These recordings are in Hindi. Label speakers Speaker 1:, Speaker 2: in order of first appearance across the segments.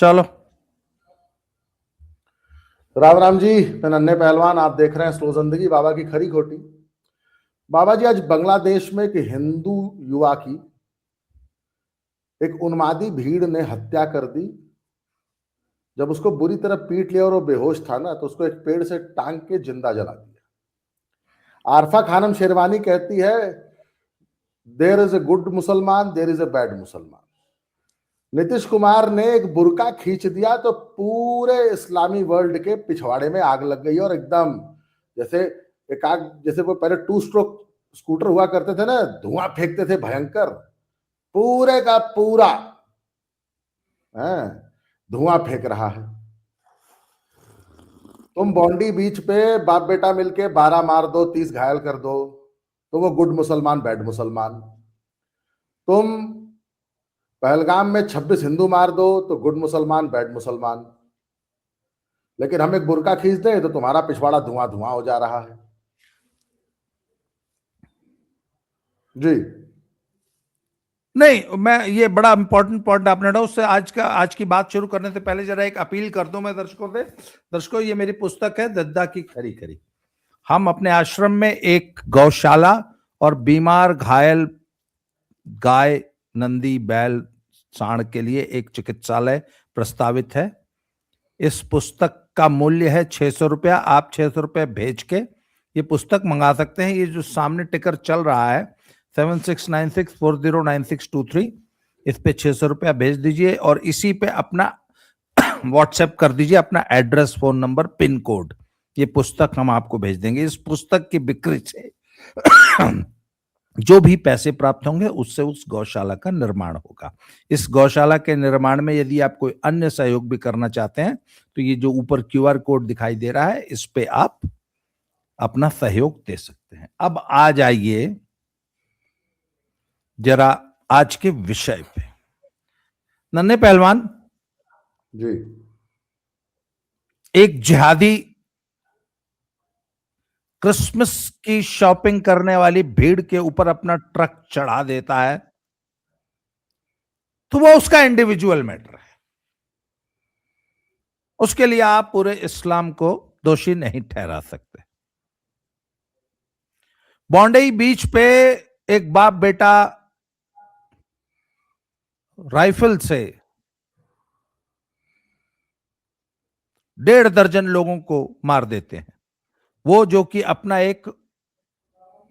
Speaker 1: चलो।
Speaker 2: राम राम जी, मैं नन्हे पहलवान। आप देख रहे हैं स्लो जिंदगी, बाबा की खरी खोटी। बाबा जी, आज बांग्लादेश में एक हिंदू युवा की एक उन्मादी भीड़ ने हत्या कर दी। जब उसको बुरी तरह पीट लिया और वो बेहोश था ना, तो उसको एक पेड़ से टांग के जिंदा जला दिया। आरफा खानम शेरवानी कहती है, देयर इज ए गुड मुसलमान, देयर इज ए बैड मुसलमान। नीतीश कुमार ने एक बुर्का खींच दिया तो पूरे इस्लामी वर्ल्ड के पिछवाड़े में आग लग गई। और एकदम जैसे एक आग, जैसे वो पहले 2 स्ट्रोक स्कूटर हुआ करते थे ना, धुआं फेंकते थे भयंकर, पूरे का पूरा धुआं फेंक रहा है। तुम बॉन्डी बीच पे बाप बेटा मिलके 12 मार दो, 30 घायल कर दो, तो वो गुड मुसलमान बैड मुसलमान। तुम पहलगाम में 26 हिंदू मार दो तो गुड मुसलमान बैड मुसलमान। लेकिन हम एक बुर्का खींच दें तो तुम्हारा पिछवाड़ा धुआं धुआं हो जा रहा है। जी
Speaker 1: नहीं, मैं ये बड़ा इंपॉर्टेंट पॉइंट आपने उठाया। उससे आज की बात शुरू करने से पहले जरा एक अपील कर दूं मैं दर्शकों, ये मेरी पुस्तक है दद्दा की खरी खरी। हम अपने आश्रम में एक गौशाला और बीमार घायल गाय, नंदी, बैल, सांड के लिए एक चिकित्सालय प्रस्तावित है। इस पुस्तक का मूल्य है 600 रुपया। आप 600 रुपये भेज के ये पुस्तक मंगा सकते हैं। ये जो सामने टिकर चल रहा है 7696409623, इस पे 600 रुपया भेज दीजिए और इसी पे अपना व्हाट्सएप कर दीजिए, अपना address, phone number, pin code. ये पुस्तक हम आपको भेज देंगे। इस पुस्तक की बिक्री से जो भी पैसे प्राप्त होंगे उससे उस गौशाला का निर्माण होगा। इस गौशाला के निर्माण में यदि आप कोई अन्य सहयोग भी करना चाहते हैं तो ये जो ऊपर QR कोड दिखाई दे रहा है, इस पे आप अपना सहयोग दे सकते हैं। अब आ जाइए जरा आज के विषय पे। नन्हे पहलवान,
Speaker 2: जी,
Speaker 1: एक जिहादी क्रिसमस की शॉपिंग करने वाली भीड़ के ऊपर अपना ट्रक चढ़ा देता है तो वो उसका इंडिविजुअल मैटर है। उसके लिए आप पूरे इस्लाम को दोषी नहीं ठहरा सकते। बॉन्डई बीच पे एक बाप बेटा राइफल से 1.5 दर्जन लोगों को मार देते हैं, वो जो कि अपना एक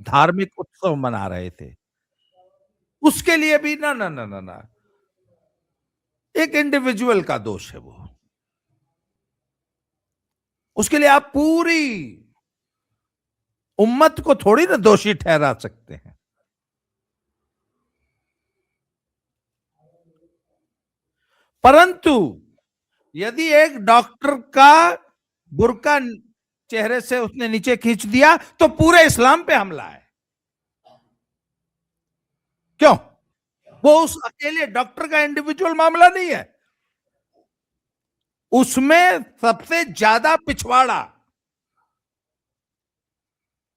Speaker 1: धार्मिक उत्सव मना रहे थे। उसके लिए भी ना ना ना ना ना, एक इंडिविजुअल का दोष है वो। उसके लिए आप पूरी उम्मत को थोड़ी ना दोषी ठहरा सकते हैं। परंतु यदि एक डॉक्टर का बुर्का चेहरे से उसने नीचे खींच दिया तो पूरे इस्लाम पे हमला है। क्यों? वो उस अकेले डॉक्टर का इंडिविजुअल मामला नहीं है, उसमें सबसे ज्यादा पिछवाड़ा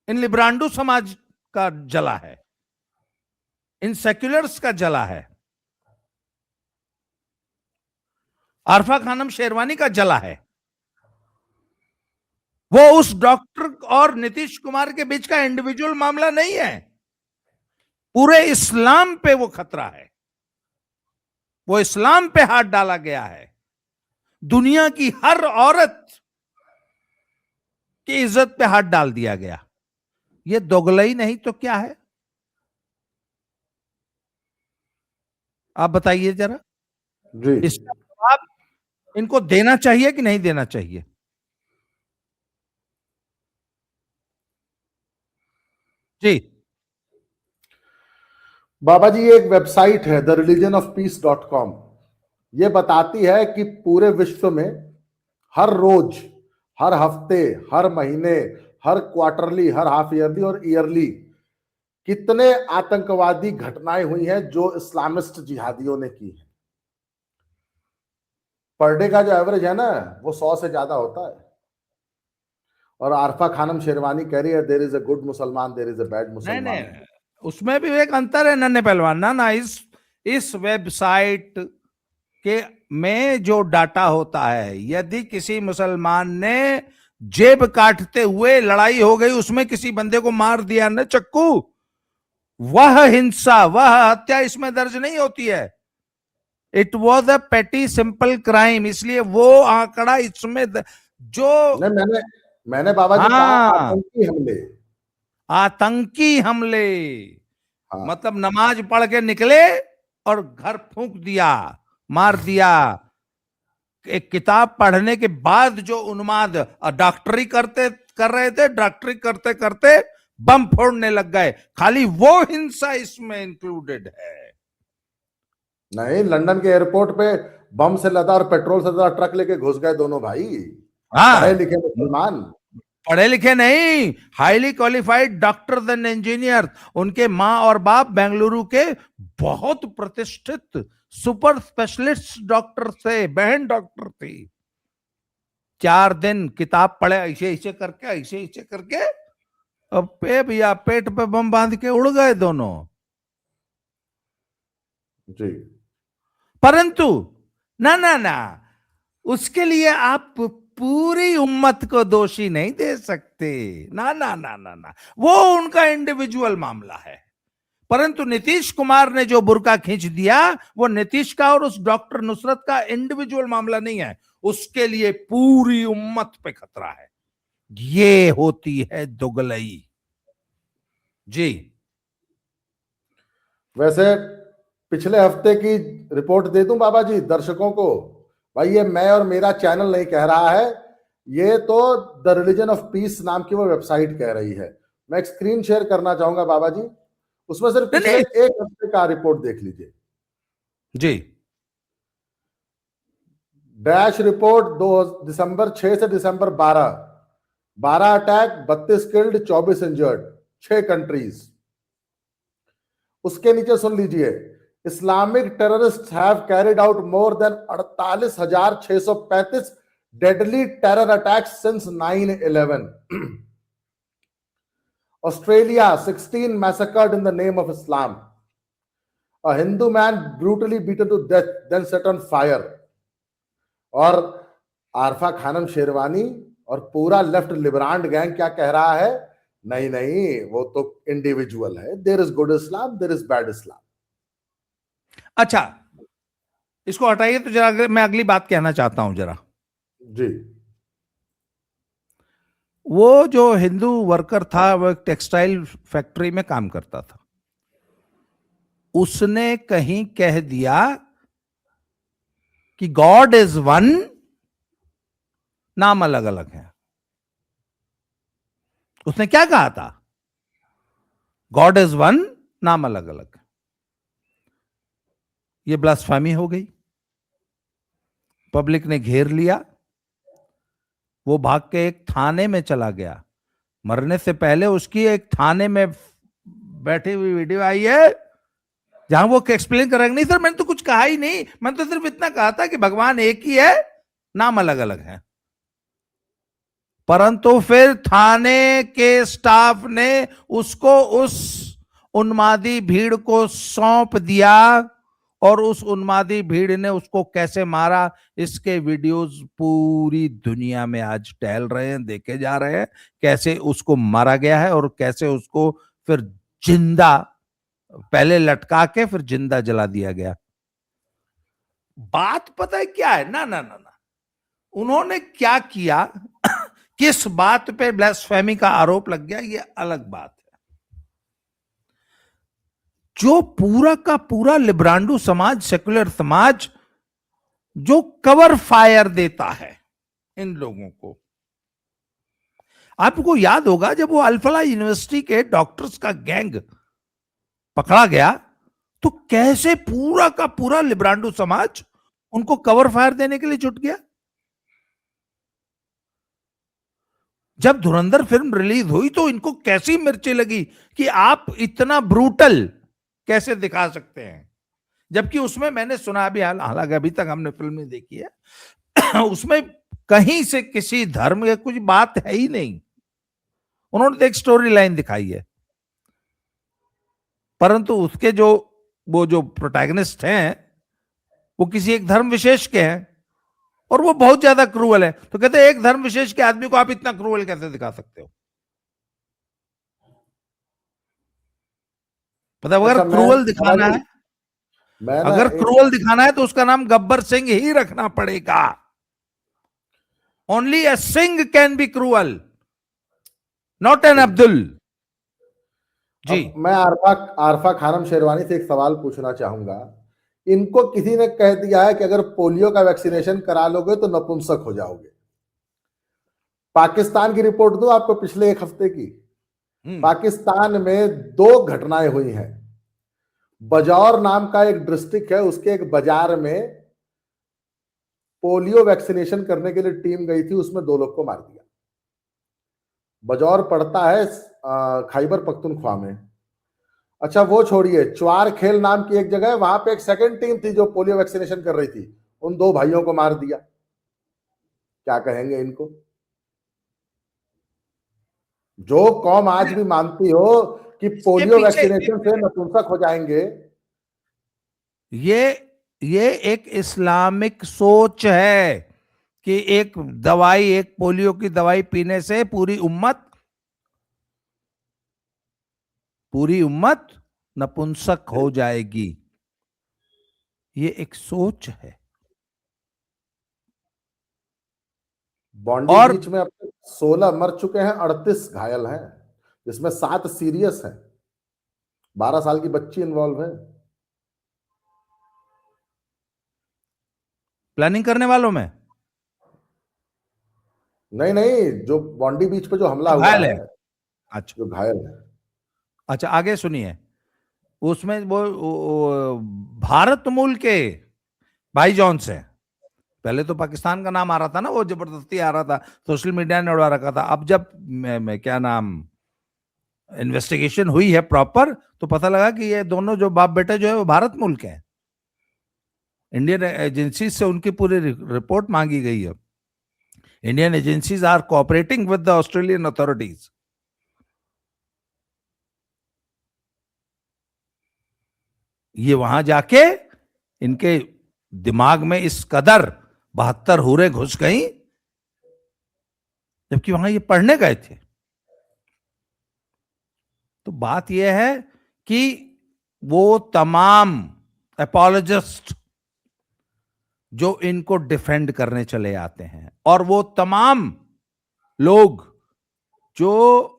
Speaker 1: इन लिब्रांडो समाज का जला है, इन सेक्युलर्स का जला है, आरफा खानम शेरवानी का जला है। वो उस डॉक्टर और नीतीश कुमार के बीच का इंडिविजुअल मामला नहीं है, पूरे इस्लाम पे वो खतरा है। वो इस्लाम पे हाथ डाला गया है। दुनिया की हर औरत की इज्जत पे हाथ डाल दिया गया। ये दोगलई नहीं तो क्या है? आप बताइए जरा।
Speaker 2: जी,
Speaker 1: इसका जवाब इनको देना चाहिए कि नहीं देना चाहिए? जी
Speaker 2: बाबा जी, एक वेबसाइट है TheReligionOfPeace.com। ये बताती है कि पूरे विश्व में हर रोज, हर हफ्ते, हर महीने, हर क्वार्टरली, हर हाफ ईयरली और ईयरली कितने आतंकवादी घटनाएं हुई हैं जो इस्लामिस्ट जिहादियों ने की है। पर डे का जो एवरेज है ना, वो 100 से ज्यादा होता है। और आरफा खानम शेरवानी कह रही है, देयर इज ए गुड मुसलमान, देयर इज ए बैड
Speaker 1: नहीं
Speaker 2: मुसलमान।
Speaker 1: नहीं, उसमें भी एक अंतर है नन्हे पहलवान। ना ना, इस वेबसाइट कि में जो डाटा होता है, यदि किसी मुसलमान ने जेब काटते हुए लड़ाई हो गई, उसमें किसी बंदे को मार दिया ना चक्कू, वह हिंसा, वह हत्या इसमें दर्ज नहीं होती है। इट वॉज अ पेटी सिंपल क्राइम, इसलिए वो आंकड़ा इसमें जो
Speaker 2: नहीं, मैंने बाबा जी कहा
Speaker 1: हाँ,
Speaker 2: आतंकी हमले।
Speaker 1: आतंकी हमले,
Speaker 2: हाँ,
Speaker 1: मतलब नमाज पढ़ के निकले और घर फूंक दिया, मार दिया। एक किताब पढ़ने के बाद जो उन्माद, डॉक्टरी कर रहे थे, डॉक्टरी करते करते बम फोड़ने लग गए, खाली वो हिंसा इसमें इंक्लूडेड है।
Speaker 2: नहीं, लंदन के एयरपोर्ट पे बम से लदा और पेट्रोल से लदा ट्रक लेके घुस गए दोनों भाई, पढ़े
Speaker 1: हाँ,
Speaker 2: लिखे मुसलमान।
Speaker 1: पढ़े लिखे नहीं, highly qualified doctors and engineer. उनके माँ और बाप बेंगलुरु के बहुत प्रतिष्ठित सुपर स्पेशलिस्ट डॉक्टर थे, बहन डॉक्टर थी। 4 दिन किताब पढ़े, ऐसे ऐसे करके, ऐसे ऐसे करके, अब भैया पेट पे बम बांध के उड़ गए दोनों।
Speaker 2: जी,
Speaker 1: परंतु ना ना ना, उसके लिए आप पूरी उम्मत को दोषी नहीं दे सकते। ना ना ना ना ना, वो उनका इंडिविजुअल मामला है। परंतु नीतीश कुमार ने जो बुर्का खींच दिया, वो नीतीश का और उस डॉक्टर नुसरत का इंडिविजुअल मामला नहीं है, उसके लिए पूरी उम्मत पे खतरा है। ये होती है दोगलई। जी,
Speaker 2: वैसे पिछले हफ्ते की रिपोर्ट दे दूं बाबा जी दर्शकों को? भाई ये मैं और मेरा चैनल नहीं कह रहा है, ये तो द रिलीजन ऑफ पीस नाम की वो वेबसाइट कह रही है। मैं एक स्क्रीन शेयर करना चाहूंगा बाबा जी, उसमें सिर्फ
Speaker 1: नहीं
Speaker 2: पिछले
Speaker 1: नहीं,
Speaker 2: एक हफ्ते का रिपोर्ट देख लीजिए।
Speaker 1: जी,
Speaker 2: डैश रिपोर्ट 2 दिसंबर 6 से दिसंबर 12, 12 अटैक, 32 किल्ड, 24 इंजर्ड, 6 कंट्रीज। उसके नीचे सुन लीजिए, Islamic terrorist have carried out more than 48,635 deadly terror attacks since 9/11। Australia, 16 massacred in the name of Islam. A Hindu man brutally beaten to death, then set on fire. और आरफा खानम शेरवानी और पूरा लेफ्ट लिबरांड गैंग क्या कह रहा है? नहीं नहीं, वो तो इंडिविजुअल है, there is good Islam, there is bad Islam.
Speaker 1: अच्छा, इसको हटाइए तो जरा मैं अगली बात कहना चाहता हूं जरा।
Speaker 2: जी,
Speaker 1: वो जो हिंदू वर्कर था, वो एक टेक्सटाइल फैक्ट्री में काम करता था, उसने कहीं कह दिया कि गॉड इज वन, नाम अलग अलग है। उसने क्या कहा था? गॉड इज वन, नाम अलग अलग है। ये ब्लास्फेमी हो गई, पब्लिक ने घेर लिया, वो भाग के एक थाने में चला गया। मरने से पहले उसकी एक थाने में बैठी हुई वीडियो आई है, जहां वो एक्सप्लेन कर रहे नहीं सर मैंने तो कुछ कहा ही नहीं, मैंने तो सिर्फ इतना कहा था कि भगवान एक ही है, नाम अलग अलग है। परंतु फिर थाने के स्टाफ ने उसको उस उन्मादी भीड़ को सौंप दिया, और उस उन्मादी भीड़ ने उसको कैसे मारा, इसके वीडियोस पूरी दुनिया में आज टहल रहे हैं, देखे जा रहे हैं, कैसे उसको मारा गया है और कैसे उसको फिर जिंदा, पहले लटका के फिर जिंदा जला दिया गया। बात पता है क्या है? ना ना ना ना, उन्होंने क्या किया, किस बात पे ब्लास्फेमी का आरोप लग गया, ये अलग बात है। जो पूरा का पूरा लिब्रांडो समाज, सेकुलर समाज, जो कवर फायर देता है इन लोगों को। आपको याद होगा जब वो अल्फला यूनिवर्सिटी के डॉक्टर्स का गैंग पकड़ा गया, तो कैसे पूरा का पूरा लिब्रांडो समाज उनको कवर फायर देने के लिए जुट गया। जब धुरंधर फिल्म रिलीज हुई तो इनको कैसी मिर्ची लगी कि आप इतना ब्रूटल कैसे दिखा सकते हैं, जबकि उसमें मैंने सुना भी, हालांकि अभी तक हमने फिल्म नहीं देखी है, उसमें कहीं से किसी धर्म या कुछ बात है ही नहीं। उन्होंने तो एक स्टोरी लाइन दिखाई है, परंतु उसके जो वो जो प्रोटैगनिस्ट हैं, वो किसी एक धर्म विशेष के हैं और वो बहुत ज्यादा क्रूअल है, तो कहते हैं एक धर्म विशेष के आदमी को आप इतना क्रूअल कैसे दिखा सकते हो? मतलब अगर
Speaker 2: अच्छा
Speaker 1: क्रूअल दिखाना है,
Speaker 2: मैं ना
Speaker 1: अगर
Speaker 2: एक
Speaker 1: क्रूअल दिखाना है तो उसका नाम गब्बर सिंह ही रखना पड़ेगा। Only a Singh can be cruel, not an Abdul ji.
Speaker 2: अब मैं आरफा खानम शेरवानी से एक सवाल पूछना चाहूंगा। इनको किसी ने कह दिया है कि अगर पोलियो का वैक्सीनेशन करा लोगे तो नपुंसक हो जाओगे। पाकिस्तान की रिपोर्ट दूं आपको पिछले एक हफ्ते की। पाकिस्तान में 2 घटनाएं हुई हैं। बजौर नाम का एक डिस्ट्रिक्ट है, उसके एक बाजार में पोलियो वैक्सीनेशन करने के लिए टीम गई थी, उसमें 2 लोग को मार दिया। बजौर पड़ता है खैबर पख्तूनख्वा में। अच्छा वो छोड़िए, च्वार खेल नाम की एक जगह है, वहां पे एक सेकंड टीम थी जो पोलियो वैक्सीनेशन कर रही थी, उन 2 भाइयों को मार दिया। क्या कहेंगे इनको? जो कौम आज भी मानती हो कि पोलियो वैक्सीनेशन से नपुंसक हो जाएंगे,
Speaker 1: ये एक इस्लामिक सोच है कि एक दवाई, एक पोलियो की दवाई पीने से पूरी उम्मत नपुंसक हो जाएगी। ये एक सोच है।
Speaker 2: बॉन्डी
Speaker 1: और
Speaker 2: बीच में अब तक 16 मर चुके हैं, 38 घायल हैं, जिसमें 7 सीरियस हैं। 12 साल की बच्ची इन्वॉल्व है।
Speaker 1: प्लानिंग करने वालों में
Speaker 2: नहीं नहीं, जो बॉन्डी बीच पे जो हमला हुआ
Speaker 1: घायल
Speaker 2: है,
Speaker 1: है। अच्छा
Speaker 2: जो घायल है।
Speaker 1: अच्छा, आगे सुनिए। उसमें वो भारत मूल के भाई जॉन्स हैं। पहले तो पाकिस्तान का नाम आ रहा था ना, वो जबरदस्ती आ रहा था, सोशल मीडिया ने उड़ा रखा था। अब जब क्या नाम इन्वेस्टिगेशन हुई है प्रॉपर, तो पता लगा कि ये दोनों जो बाप बेटे जो है वो भारत मूल के हैं। इंडियन एजेंसी से उनकी पूरी रिपोर्ट मांगी गई है। Indian agencies are cooperating with the Australian authorities. ये वहां जाके इनके दिमाग में इस कदर 72 हुरे घुस गई, जबकि वहां ये पढ़ने गए थे। तो बात यह है कि वो तमाम एपोलॉजिस्ट जो इनको डिफेंड करने चले आते हैं, और वो तमाम लोग जो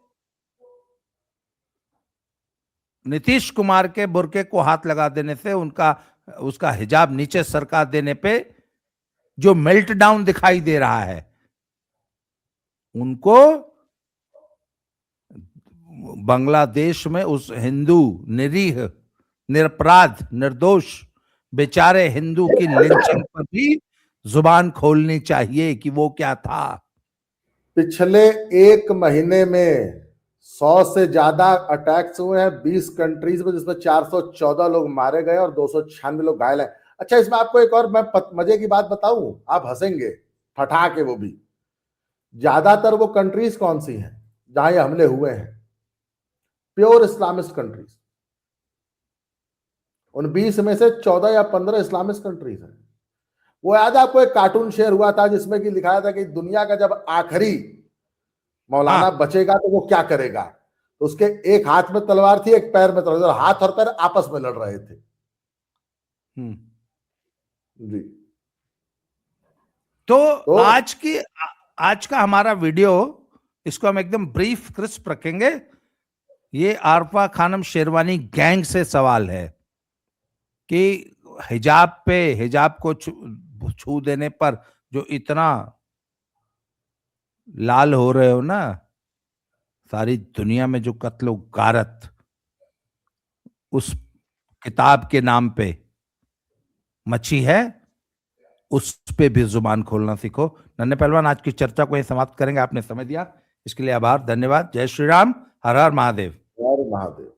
Speaker 1: नीतीश कुमार के बुर्के को हाथ लगा देने से, उसका हिजाब नीचे सरका देने पे जो मेल्ट डाउन दिखाई दे रहा है, उनको बांग्लादेश में उस हिंदू निरीह, निरपराध, निर्दोष बेचारे हिंदू की लिंचिंग पर भी जुबान खोलनी चाहिए कि वो क्या था।
Speaker 2: पिछले 1 महीने में 100 से ज्यादा अटैक्स हुए हैं 20 कंट्रीज में, जिसमें 414 लोग मारे गए और 296 लोग घायल हैं। अच्छा, इसमें आपको एक और मैं मजे की बात बताऊं, आप हंसेंगे ठठा के। वो भी ज्यादातर वो कंट्रीज कौन सी हैं जहां ये हमले हुए हैं? Pure Islamist countries. उन 20 में से 14 या 15 इस्लामिस्ट कंट्रीज हैं। वो याद है आपको, एक कार्टून शेयर हुआ था जिसमें कि लिखाया था कि दुनिया का जब आखिरी मौलाना बचेगा तो वो क्या करेगा। तो उसके एक हाथ में तलवार थी, एक पैर में तलवार, हाथ और पैर आपस में लड़ रहे थे। जी।
Speaker 1: तो आज का हमारा वीडियो, इसको हम एकदम ब्रीफ क्रिस्प रखेंगे। ये आरफा खानम शेरवानी गैंग से सवाल है कि हिजाब को छू देने पर जो इतना लाल हो रहे हो ना, सारी दुनिया में जो कत्लो गारत उस किताब के नाम पे मची है, उस पे भी जुबान खोलना सीखो। नन्हे पहलवान, आज की चर्चा को यही समाप्त करेंगे। आपने समय दिया, इसके लिए आभार, धन्यवाद। जय श्री राम, हर हर महादेव।
Speaker 2: हर महादेव।